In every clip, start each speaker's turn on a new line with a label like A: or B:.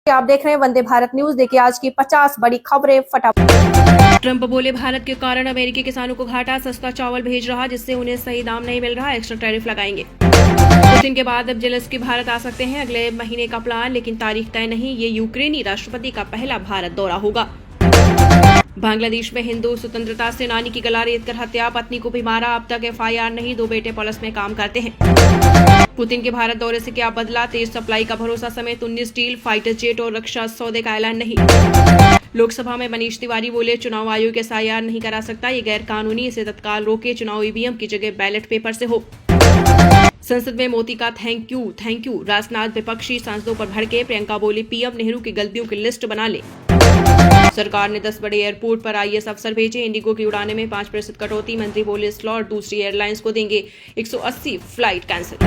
A: आप देख रहे हैं वंदे भारत न्यूज। देखिए आज की 50 बड़ी खबरें फटाफट।
B: ट्रंप बोले भारत के कारण अमेरिकी किसानों को घाटा, सस्ता चावल भेज रहा जिससे उन्हें सही दाम नहीं मिल रहा, एक्स्ट्रा टैरिफ लगाएंगे। पुतिन के बाद अब जेलेंस्की भारत आ सकते हैं, अगले महीने का प्लान, लेकिन तारीख तय नहीं। ये यूक्रेनी राष्ट्रपति का पहला भारत दौरा होगा। बांग्लादेश में हिंदू स्वतंत्रता सेनानी की गला रेत कर हत्या, पत्नी को भी मारा, अब तक एफआईआर नहीं, 2 बेटे पुलिस में काम करते हैं। पुतिन के भारत दौरे से क्या बदला, तेज सप्लाई का भरोसा समेत 19 स्टील, फाइटर जेट और रक्षा सौदे का ऐलान नहीं। लोकसभा में मनीष तिवारी बोले चुनाव आयोग एसआईआर नहीं करा सकता, ये गैर कानूनी, इसे तत्काल रोके, चुनाव ईवीएम की जगह बैलेट पेपर से हो। संसद में मोदी का थैंक यू, राजनाथ विपक्षी सांसदों पर भड़के, प्रियंका बोली पीएम नेहरू की गलतियों की लिस्ट बना ले। सरकार ने 10 बड़े एयरपोर्ट पर आईएएस अफसर भेजे, इंडिगो की उड़ाने में 5% कटौती, मंत्री बोले स्लॉट दूसरी एयरलाइंस को देंगे, 180 फ्लाइट कैंसिल।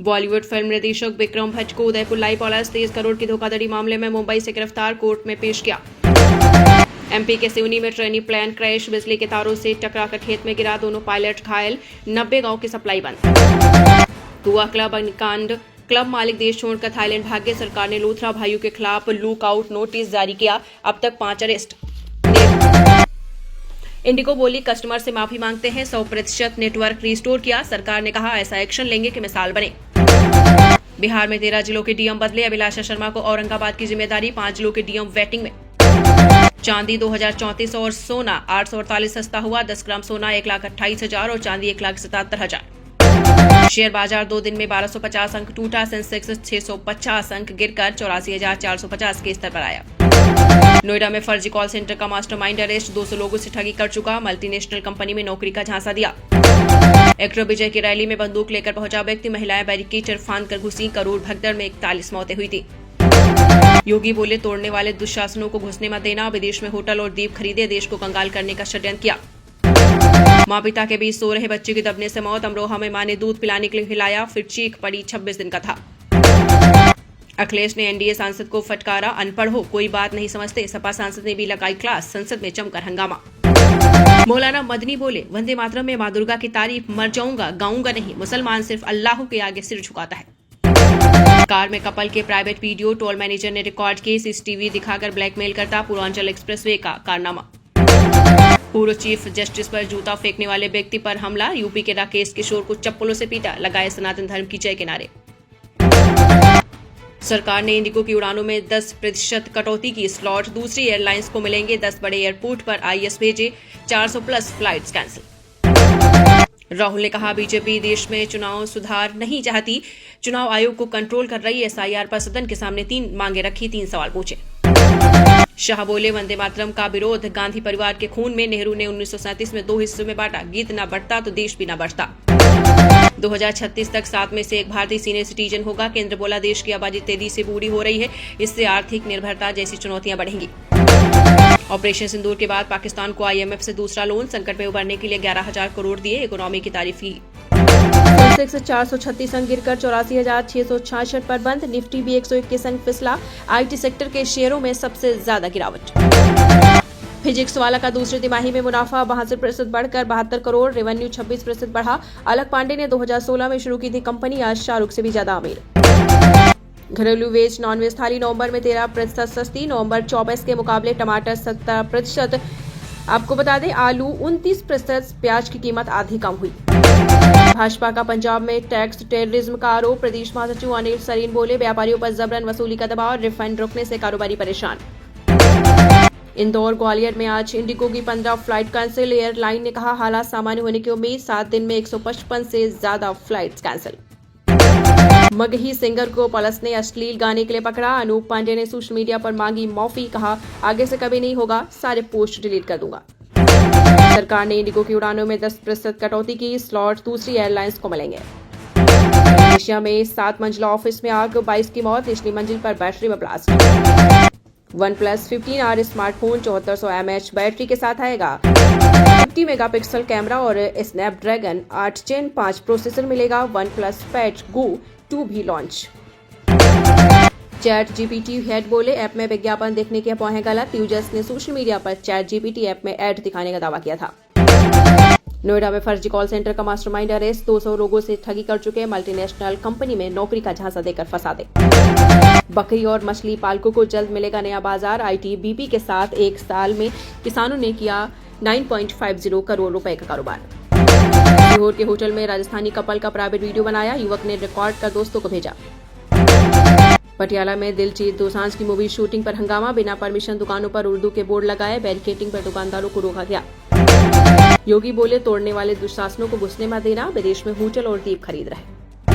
B: बॉलीवुड फिल्म निर्देशक विक्रम भट्ट को उदयपुर लाई पुलिस 23 करोड़ की धोखाधड़ी मामले में मुंबई से गिरफ्तार, कोर्ट में पेश किया। एमपी के सिवनी में ट्रेनी प्लेन क्रैश, बिजली के तारों से टकराकर खेत में गिरा, दोनों पायलट घायल, 90 गांव की सप्लाई बंद। गोवा क्लब अग्निकांड, क्लब मालिक देश छोड़कर थाईलैंड भागे, सरकार ने लोथरा भाइयों के खिलाफ लुकआउट नोटिस जारी किया, अब तक 5 अरेस्ट। इंडिगो बोली कस्टमर से माफी मांगते हैं, 100% नेटवर्क रिस्टोर किया, सरकार ने कहा ऐसा एक्शन लेंगे कि मिसाल बने। बिहार में 13 जिलों के डीएम बदले, अभिलाषा शर्मा को औरंगाबाद की जिम्मेदारी, 5 जिलों के डीएम वेटिंग में। चांदी 2034 और सोना 848 सस्ता हुआ, 10 ग्राम सोना 1,28,000 और चांदी 1,77,000। शेयर बाजार 2 दिन में 1250 अंक टूटा, सेंसेक्स 650 अंक गिरकर 84,450 के स्तर पर आया। नोएडा में फर्जी कॉल सेंटर का मास्टरमाइंड अरेस्ट, 200 लोगों से ठगी कर चुका, मल्टीनेशनल कंपनी में नौकरी का झांसा दिया। एक्टर विजय की रैली में बंदूक लेकर पहुंचा व्यक्ति, महिलाएं बैरिकेड फांद कर घुसी, करोड़ भगदड़ में 41 मौतें हुई थी। योगी बोले तोड़ने वाले दुशासनों को घुसने मत देना, विदेश में होटल और द्वीप खरीदे, देश को कंगाल करने का षड्यंत्र किया। मां पिता के बीच सो रहे बच्चे की दबने से मौत, अमरोहा में मां ने दूध पिलाने के लिए हिलाया, फिर चीख पड़ी, 26 दिन का था। अखिलेश ने एनडीए सांसद को फटकारा, अनपढ़ हो कोई बात नहीं समझते, सपा सांसद ने भी लगाई क्लास, संसद में जमकर हंगामा। मौलाना मदनी बोले वंदे मातरम में मां दुर्गा की तारीफ, मर जाऊंगा गाऊंगा नहीं, मुसलमान सिर्फ अल्लाह के आगे सिर झुकाता है। कार में कपल के प्राइवेट वीडियो, टोल मैनेजर ने रिकॉर्ड किए, सीसीटीवी दिखाकर ब्लैकमेल करता, पूर्वांचल एक्सप्रेसवे का कारनामा। पूर्व चीफ जस्टिस पर जूता फेंकने वाले व्यक्ति पर हमला, यूपी के राकेश किशोर को चप्पलों से पीटा, लगाए सनातन धर्म की जय के नारे। सरकार ने इंडिगो की उड़ानों में 10% कटौती की, स्लॉट दूसरी एयरलाइंस को मिलेंगे, 10 बड़े एयरपोर्ट पर आईएएस भेजे, 400+ फ्लाइट्स कैंसिल। राहुल ने कहा बीजेपी देश में चुनाव सुधार नहीं चाहती, चुनाव आयोग को कंट्रोल कर रही, एसआईआर पर सदन के सामने 3 मांगे रखी, 3 सवाल पूछे। शाह बोले वंदे मातरम का विरोध, गांधी परिवार के खून में, नेहरू ने 1937 में 2 हिस्सों में बांटा, गीत न बढ़ता तो देश भी न बढ़ता। 2036 तक 7 में से 1 भारतीय सीनियर सिटीजन होगा, केंद्र बोला देश की आबादी तेजी से बूढ़ी हो रही है, इससे आर्थिक निर्भरता जैसी चुनौतियां बढ़ेंगी। ऑपरेशन सिंदूर के बाद पाकिस्तान को आईएमएफ से दूसरा लोन, संकट में उबरने के लिए 11,000 करोड़ दिए, इकोनॉमी की तारीफ की। सेंसेक्स 436 अंक गिरकर 84,666 पर बंद, निफ्टी भी 121 अंक फिसला, आईटी सेक्टर के शेयरों में सबसे ज्यादा गिरावट। फिजिक्स वाला का दूसरी तिमाही में मुनाफा 62% बढ़कर 72 करोड़, रेवेन्यू 26% बढ़ा, अलक पांडे ने 2016 में शुरू की थी कंपनी, आज शाहरुख से भी ज्यादा अमीर। घरेलू वेज नॉनवेज थाली नवंबर में 13% सस्ती, नवंबर 24 के मुकाबले टमाटर 17%। आपको बता दें आलू 29%, प्याज की कीमत आधी कम हुई। भाजपा का पंजाब में टैक्स टेररिज्म का आरोप, प्रदेश महासचिव अनिल सरीन बोले व्यापारियों पर जबरन वसूली का दबाव, रिफंड रोकने से कारोबारी परेशान। इंदौर ग्वालियर में आज इंडिगो की 15 फ्लाइट कैंसिल, एयरलाइन ने कहा हालात सामान्य होने की उम्मीद, 7 दिन में 155 से ज्यादा फ्लाइट्स कैंसिल। मगही सिंगर को पुलिस ने अश्लील गाने के लिए पकड़ा, अनूप पांडे ने सोशल मीडिया पर मांगी माफी, कहा आगे से कभी नहीं होगा, सारे पोस्ट डिलीट कर दूंगा। सरकार ने इंडिगो की उड़ानों में 10% कटौती की, स्लॉट दूसरी एयरलाइंस को मिलेंगे। एशिया में 7 मंजिला ऑफिस में आग, 22 की मौत, निचली मंजिल पर बैटरी में blast. OnePlus 15R smartphone 7400 mAh battery के साथ आएगा, 50 मेगापिक्सल कैमरा और स्नैपड्रैगन 8 Gen 5 प्रोसेसर मिलेगा, OnePlus Pad Go 2 भी लॉन्च। चैट जीपीटी हेड बोले ऐप में विज्ञापन देखने की अफवाहें गलत, यूजर्स ने सोशल मीडिया पर चैट जीपीटी ऐप में ऐड दिखाने का दावा किया था।
A: नोएडा में फर्जी कॉल सेंटर का मास्टरमाइंड अरेस्ट, 200 लोगों से ठगी कर चुके मल्टीनेशनल कंपनी में नौकरी का झांसा देकर फंसा दे। बकरी और मछली पालकों को जल्द मिलेगा नया बाजार, आईटीबीपी के साथ एक साल में किसानों ने किया 9.50 करोड़ रुपए का कारोबार। सीहोर के होटल में राजस्थानी कपल का प्राइवेट वीडियो बनाया, युवक ने रिकॉर्ड कर दोस्तों को भेजा। पटियाला में दिलजीत दोसांझ की मूवी शूटिंग पर हंगामा, बिना परमिशन दुकानों पर उर्दू के बोर्ड लगाए, बैरिकेडिंग पर दुकानदारों को रोका गया। योगी बोले तोड़ने वाले दुशासनों को घुसने मत देना, विदेश में होटल और दीप खरीद रहे।